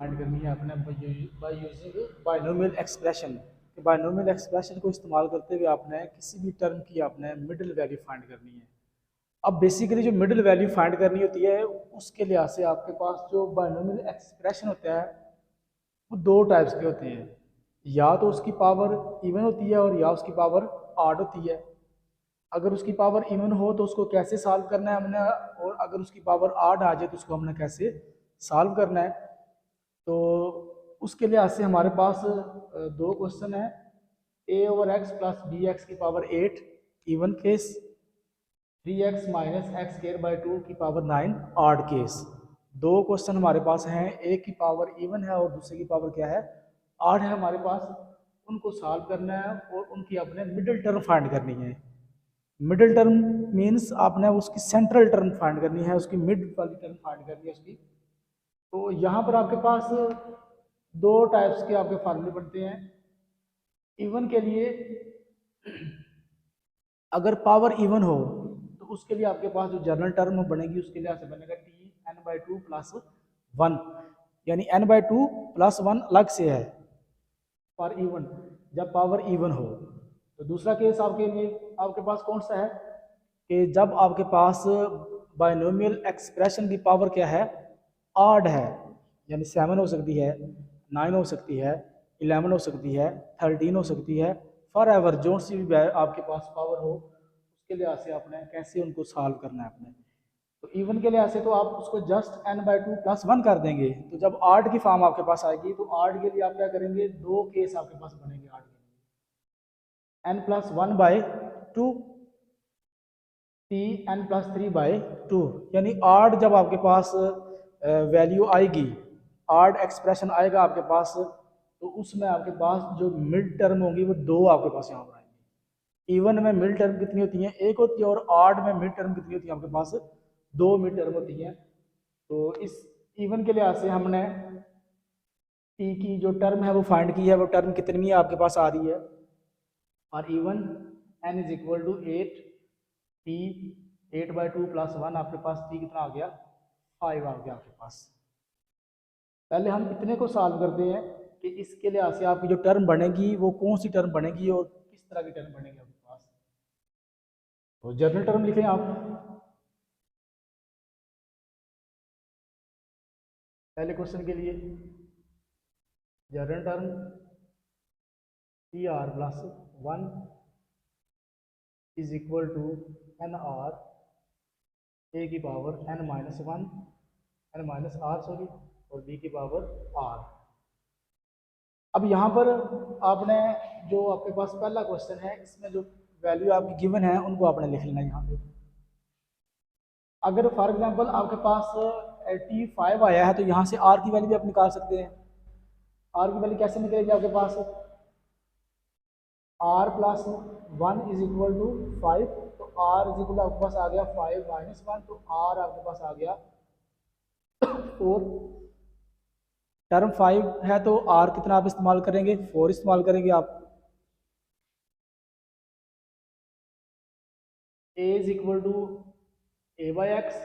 Find करनी है अपने by using binomial expression. Binomial expression को इस्तेमाल करते हुए आपने किसी भी टर्म की आपने मिडिल वैल्यू फाइंड करनी है। अब बेसिकली जो मिडिल वैल्यू फाइंड करनी होती है उसके लिहाज से आपके पास जो बाइनोमियल एक्सप्रेशन होता है वो दो टाइप्स के होते हैं। या तो उसकी पावर इवन होती है और या उसकी पावर ऑड होती है। अगर उसकी पावर इवन हो तो उसको कैसे सॉल्व करना है हमने, और अगर उसकी पावर ऑड आ जाए तो उसको हमने कैसे सॉल्व करना है। तो उसके लिहाज से हमारे पास दो क्वेश्चन है। A over X plus B X की power 8 even case, 3x minus X square by 2 की पावर 9 ऑड केस। दो क्वेश्चन हमारे पास हैं, एक की पावर इवन है और दूसरे की पावर क्या है, ऑड है हमारे पास। उनको सॉल्व करना है और उनकी अपने मिडिल टर्म फाइंड करनी है। मिडिल टर्म मीन्स आपने उसकी सेंट्रल टर्म फाइंड करनी है, उसकी मिड वाली टर्म फाइंड करनी है उसकी। तो यहाँ पर आपके पास दो टाइप्स के आपके फार्मूले बनते हैं। इवन के लिए अगर पावर इवन हो तो उसके लिए आपके पास जो जनरल टर्म बनेगी उसके लिए ऐसे बनेगा T N by two plus one, यानी N by two plus one अलग से है फॉर इवन, जब पावर इवन हो। तो दूसरा केस आपके लिए आपके पास कौन सा है कि जब आपके पास बाइनोमियल एक्सप्रेशन की पावर क्या है, ऑड है, यानी 7 हो सकती है, 9 हो सकती है, 11 हो सकती है, 13 हो सकती है, फॉर एवर जो सी भी आपके पास पावर हो उसके लिहाज से आपने कैसे उनको सॉल्व करना है अपने। तो इवन के लिहाज से तो आप उसको just an by two plus one कर देंगे। तो जब आर्ट की फॉर्म आपके पास आएगी तो आर्ट के लिए आप क्या करेंगे, दो केस आपके पास बनेंगे आर्ट के लिए, n plus one by two, T n plus three by two. यानी आर्ट जब आपके पास वैल्यू आएगी, आर्ट एक्सप्रेशन आएगा आपके पास, तो उसमें आपके पास जो मिड टर्म होंगी वो दो आपके पास यहाँ पर आएंगी। इवन में मिड टर्म कितनी होती है, एक होती है, और आर्ट में मिड टर्म कितनी होती है आपके पास, दो मिड टर्म होती है। तो इस इवन के लिहाज से हमने टी की जो टर्म है वो फाइंड की है, वो टर्म कितनी आपके पास आ रही है। और even n is equal to eight, T 8/2 plus one, आपके पास टी कितना आ गया, 5 आ गया आपके पास। पहले हम इतने को सॉल्व करते हैं कि इसके लिहाज से आपकी जो टर्म बनेगी वो कौन सी टर्म बनेगी और किस तरह की टर्म बनेगी आपके पास। तो जनरल टर्म लिखें आप। पहले क्वेश्चन के लिए general term T R plus one is equal to N R ए की power N minus one, N minus R sorry, और बी की पावर आर। अब यहाँ पर आपने जो आपके पास पहला क्वेश्चन है इसमें जो वैल्यू आपकी गिवन है उनको आपने लिख लेना है यहाँ पे। अगर फॉर एग्जांपल आपके पास 85 आया है तो यहाँ से आर की वैल्यू भी आप निकाल सकते हैं। आर की वैल्यू कैसे निकलेगी आपके पास, R plus one is equal to 5, तो आर इज इक्वल आपके पास आ गया 5 माइनस वन, तो आर आपके पास आ गया 4। टर्म 5 है तो आर कितना आप इस्तेमाल करेंगे, 4 इस्तेमाल करेंगे आप। A is equal to A by X,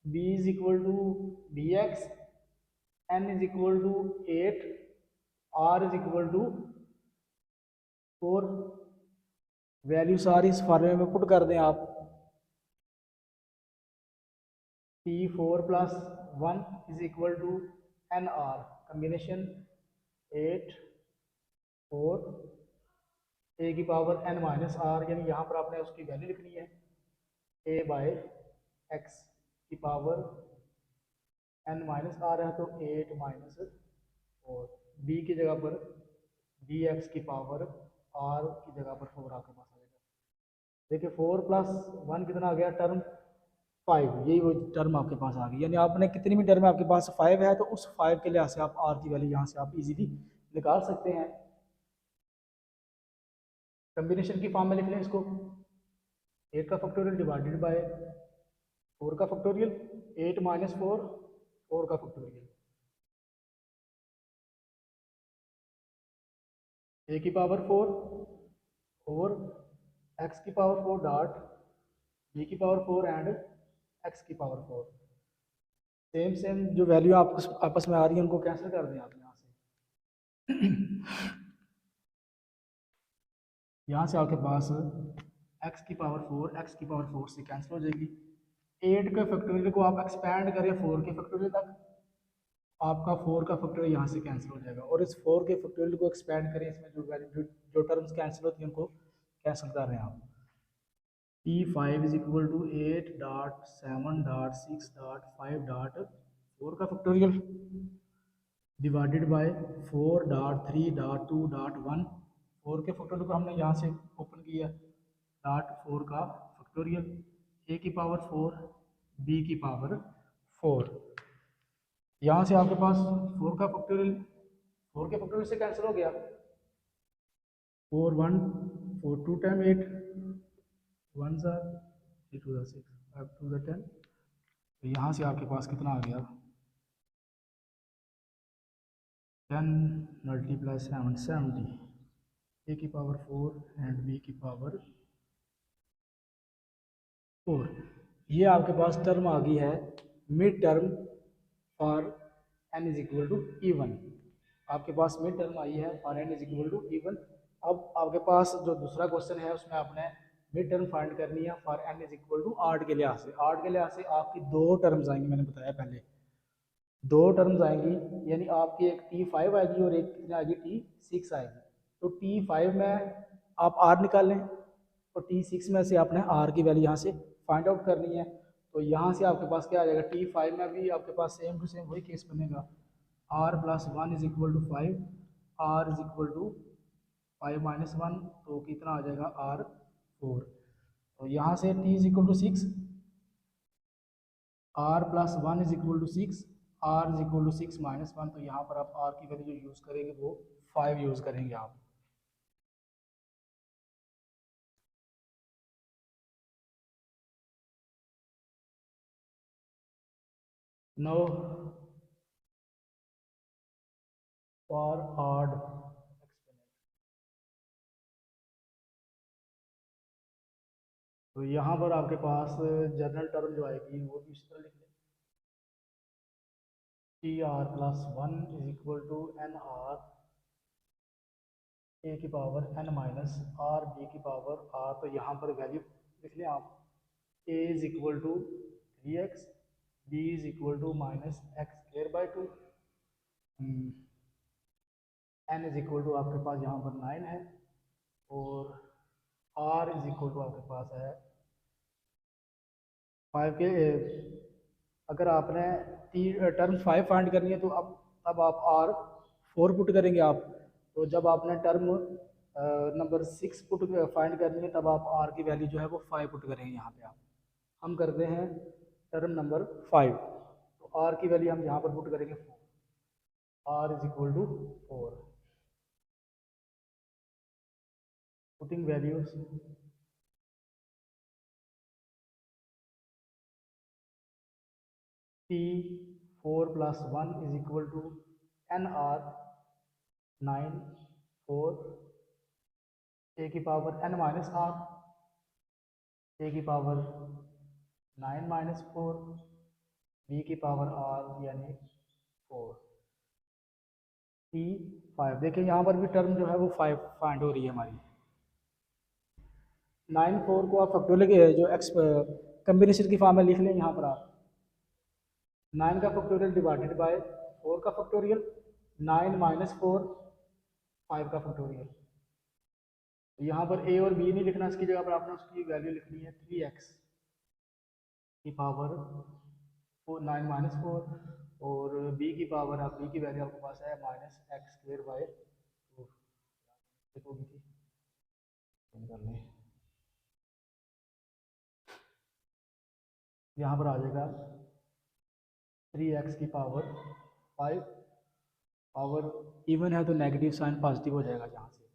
B is equal to B X, N is equal to 8, R is equal to 4। Value सारी इस फॉर्मूले में पुट कर दें आप। T 4 plus one is equal to N R, combination 8 4 ए की power N minus are, यानी यहाँ पर आपने उसकी वैल्यू लिखनी है ए बाय एक्स की पावर एन माइनस आर है तो 8 माइनस 4, बी की जगह पर बी एक्स की पावर आर की जगह पर 4 आपके पास आ जाएगा। देखिए 4 प्लस वन कितना आ गया, टर्म 5, यही वो टर्म आपके पास आ गई। यानी आपने कितनी भी टर्म आपके पास 5 है तो उस 5 के लिहाज से आप आर की वैल्यू यहाँ से आप इजीली निकाल सकते हैं। कम्बिनेशन की फॉर्म में लिख लें इसको, 8 का फैक्टोरियल डिवाइडेड बाय 4 का फैक्टोरियल, 8 माइनस 4, 4 का फैक्टोरियल, ए की पावर 4 और एक्स की पावर 4 डॉट बी की पावर 4 एंड एक्स की पावर 4। सेम सेम जो वैल्यू आपस आपस में आ रही है उनको कैंसिल कर दें आप यहाँ से। यहाँ से आपके पास x की पावर 4 x की पावर 4 से कैंसिल हो जाएगी। 8 के फैक्टोरियल को आप एक्सपैंड करें 4 के फैक्टोरियल तक, आपका 4 का फैक्टोरियल यहाँ से कैंसिल हो जाएगा। और इस 4 के फैक्टोरियल को एक्सपैंड करें, इसमें जो वैल्यू जो टर्म्स कैंसिल होती हैं उनको कैंसिल कर रहे हैं आप। P5 is equal to 8 dot 7 dot 6 dot 5 dot 4 का factorial divided by 4 dot 3 dot 2 dot 1। 4 के फैक्टोरियल को हमने यहाँ से ओपन किया, डॉट 4 का फैक्टोरियल, a की पावर 4 b की पावर 4। यहाँ से आपके पास 4 का फैक्टोरियल 4 के फैक्टोरियल से कैंसिल हो गया। 4 1 4 2 टाइम 8 1 ज़ा 3 2 ज़ा 6 5 2 ज़ा 10। तो यहाँ से आपके पास कितना आ गया, 10 मल्टीप्लाई 7 70, a की पावर 4 एंड b की पावर 4। ये आपके पास टर्म आ गई है mid term for n is equal to even. आपके पास मिड टर्म आई है for n is equal to even. अब आपके पास जो दूसरा क्वेश्चन है उसमें आपने मिड टर्म फाइंड करनी है for n is equal to 8 के लिहाज से। 8 के लिहाज से आपकी दो टर्म्स आएंगी, मैंने बताया पहले दो टर्म्स आएंगी, यानी आपकी एक T5 आएगी और एक कितनी आएगी T6 आएगी। तो T5 में आप R निकाल लें और T6 में से आपने R की वैल्यू यहाँ से फाइंड आउट करनी है। तो यहाँ से आपके पास क्या आ जाएगा, T5 में भी आपके पास सेम टू सेम वही केस बनेगा, R plus 1 is equal to 5, R is equal to 5 minus 1, तो कितना आ जाएगा R4। तो यहाँ से T is equal to 6, R plus 1 is equal to 6, R is equal to 6 minus 1। तो यहाँ पर आप R की वैल्यू जो यूज़ करेंगे वो 5 यूज़ करेंगे आप। नो फॉर ऑड एक्सपोनेंट, तो यहाँ पर आपके पास जनरल टर्म जो आएगी वो भी इस तरह लिख लें, T R plus 1 is equal to N R ए की power N minus R B की पावर आर। तो यहाँ पर वैल्यू लिख लें आप, A is equal to 3x, B is equal to minus X square by 2, N is equal to आपके पास यहाँ पर 9 है और आर इज इक्वल टू आपके पास है 5 के। अगर आपने टर्म 5 फाइंड करनी है तो अब तब आप आर 4 पुट करेंगे आप। तो जब आपने टर्म नंबर 6 पुट फाइंड करनी है तब आप आर की वैल्यू जो है वो 5 पुट करेंगे यहाँ पे। आप हम करते हैं टर्म नंबर 5, तो आर की वैल्यू हम यहाँ पर पुट करेंगे 4, R is equal to 4, putting values T4 plus 1 is equal to N R 9 4 ए की पावर n माइनस आर, ए की पावर 9 माइनस 4, बी की पावर आर यानी 4, T5। देखिए यहाँ पर भी टर्म जो है वो 5 फाइंड हो रही है हमारी। 9 4 को आप फैक्टोरियल जो एक्स कम्बिनेशन की फॉर्म में लिख लें यहाँ पर आप, 9 का फैक्टोरियल डिवाइडेड बाय 4 का फैक्टोरियल, 9 माइनस 4 5 का फैक्टोरियल। यहाँ पर ए और बी नहीं लिखना, इसकी जगह पर आपने उसकी वैल्यू लिखनी है 3x की पावर 9 माइनस 4 और बी की पावर, आप बी की वैल्यू आपके पास है माइनस एक्स स्क्वेयर बाय 2 थी। यहाँ पर आ जाएगा 3x की पावर 5, पावर इवन है तो नेगेटिव साइन पॉजिटिव हो जाएगा जहाँ से,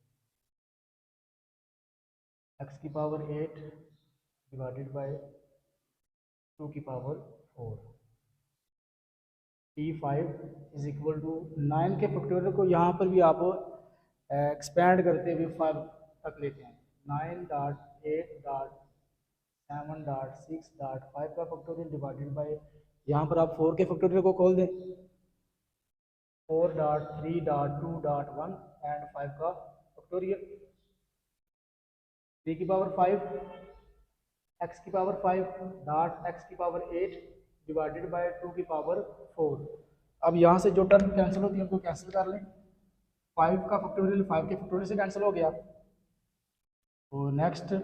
x की पावर 8 डिवाइडेड बाय 2 की power 4। T5 is equal to 9 के फैक्टोरियल को यहाँ पर भी आप एक्सपेंड करते हुए 5 तक लेते हैं, 9 डॉट 8 डॉट 7 डॉट 6 डॉट 5 का फैक्टोरियल डिवाइडेड बाय यहाँ पर आप 4 के फैक्टोरियल को खोल दें, 4.3.2.1 एंड 5 का फैक्टोरियल, 3 की पावर 5, x की पावर 5 डॉट x की पावर 8 डिवाइडेड बाय 2 की पावर 4। अब यहाँ से जो टर्म कैंसिल होती है उनको कैंसिल कर लें, 5 का फैक्टोरियल 5 के फैक्टोरियल से कैंसिल हो गया। तो next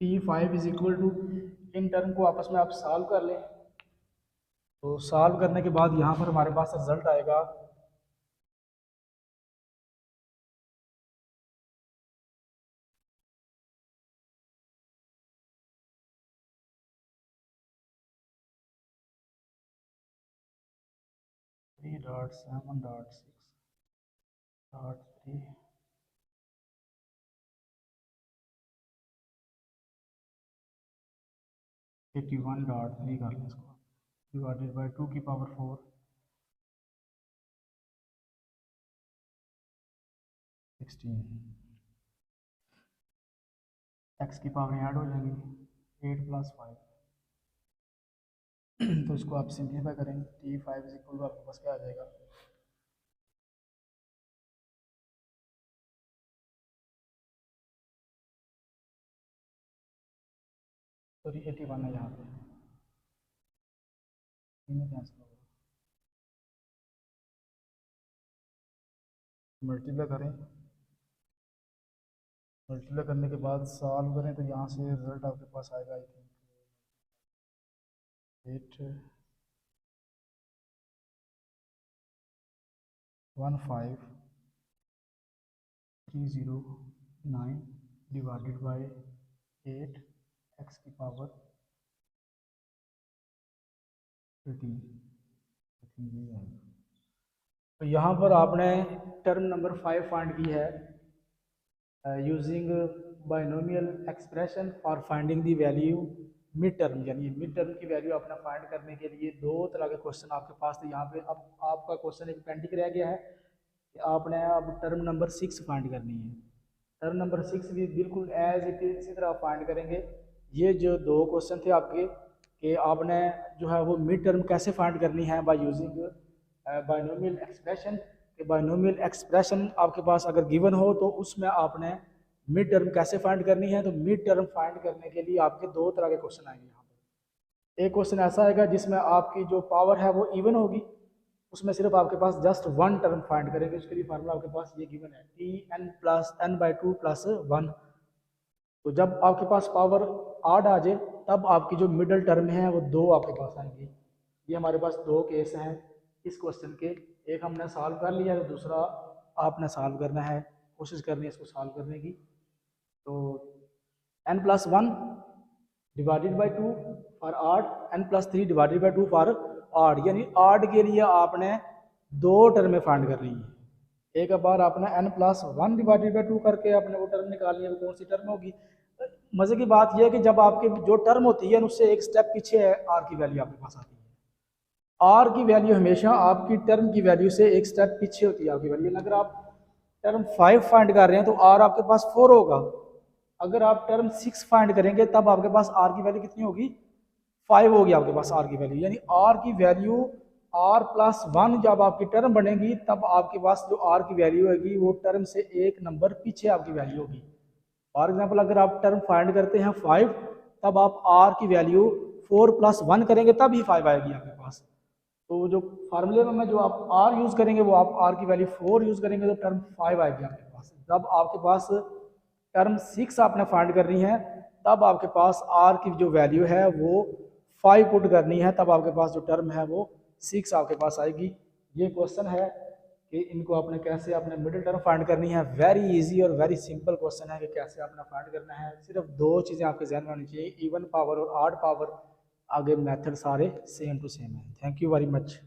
P5 is equal to, इन टर्म को आपस में आप सॉल्व कर लें। तो सॉल्व करने के बाद यहाँ पर हमारे पास रिजल्ट आएगा 3.7.6.3 81.3 कर लें इसको, डिवाइडेड बाई 2 की पावर 4 16, x की पावर ऐड हो जाएंगी 8 + 5। तो इसको आप सिंप्लीफाई करेंगे, T5 इज इक्वल टू आपके पास क्या आ जाएगा, सॉरी 81 है यहाँ पे, कैंसिल होगा, मल्टीप्लाई करें, मल्टीप्लाई करने के बाद सॉल्व करें तो यहाँ से रिजल्ट आपके पास आएगा I think 815,309 divided by 8 x की पावर 13, ये है। तो यहाँ पर आपने टर्म नंबर 5 फाइंड की है using binomial expression for finding the value mid term, यानी मिड टर्म की वैल्यू अपना फाइंड करने के लिए दो तरह के क्वेश्चन आपके पास थे। यहाँ पे अब आपका क्वेश्चन एक पेंडिंग रह गया है कि आपने अब टर्म नंबर 6 फाइंड करनी है। टर्म नंबर 6 भी बिल्कुल एज इट इज इसी तरह फाइंड करेंगे। ये जो दो क्वेश्चन थे आपके कि आपने जो है वो मिड टर्म कैसे फाइंड करनी है by using binomial expression. Binomial expression आपके पास अगर गिवन हो तो उसमें आपने मिड टर्म कैसे फाइंड करनी है। तो मिड टर्म फाइंड करने के लिए आपके दो तरह के क्वेश्चन आएंगे। यहाँ पर एक क्वेश्चन ऐसा आएगा जिसमें आपकी जो पावर है वो इवन होगी, उसमें सिर्फ आपके पास जस्ट वन टर्म फाइंड करेंगे। उसके लिए फार्मूला आपके पास ये गिवन है Tn + n/2 + 1। तो जब आपके पास पावर आड आ जाए तब आपकी जो मिडल टर्म है वो दो आपके पास आएंगी। ये हमारे पास दो केस हैं इस क्वेश्चन के, एक हमने सॉल्व कर लिया तो दूसरा आपने सॉल्व करना है, कोशिश करनी है इसको सॉल्व करने की। तो n + 1 divided by 2 for odd, n + 3 divided by 2 for odd, यानी आड के लिए आपने दो टर्में फाइंड करनी है। एक बार आपने n + 1 डिवाइडेड बाई 2 करके आपने वो टर्म निकालनी है, वो कौन सी टर्म होगी। मज़े की बात यह है कि जब आपकी जो टर्म होती है उससे एक स्टेप पीछे है आर की वैल्यू आपके पास आती है। आर की वैल्यू हमेशा आपकी टर्म की वैल्यू से एक स्टेप पीछे होती है आपकी वैल्यू। अगर आप टर्म 5 फाइंड कर रहे हैं तो आर आपके पास 4 होगा। अगर आप टर्म 6 फाइंड करेंगे तब आपके पास आर की वैल्यू कितनी होगी, 5 होगी आपके पास आर की वैल्यू। यानी आर की वैल्यू r + 1 जब आपकी टर्म बनेगी तब आपके पास जो आर की वैल्यू होगी वो टर्म से एक नंबर पीछे आपकी वैल्यू होगी। फॉर एग्जाम्पल अगर आप टर्म फाइंड करते हैं 5 तब आप r की वैल्यू 4 + 1 करेंगे तब ही 5 आएगी आपके पास। तो जो फार्मूले में जो आप r यूज़ करेंगे वो आप r की वैल्यू 4 यूज़ करेंगे तो टर्म 5 आएगी आपके पास। जब आपके पास टर्म 6 आपने फाइंड करनी है तब आपके पास r की जो वैल्यू है वो 5 पुट करनी है, तब आपके पास जो टर्म है वो 6 आपके पास आएगी। ये क्वेश्चन है कि इनको आपने कैसे अपने मिडिल टर्म फाइंड करनी है। वेरी इजी और वेरी सिंपल क्वेश्चन है कि कैसे आपने फाइंड करना है। सिर्फ दो चीज़ें आपके जहन में होनी चाहिए, इवन पावर और ऑड पावर। आगे मेथड सारे सेम टू सेम है। Thank you very much.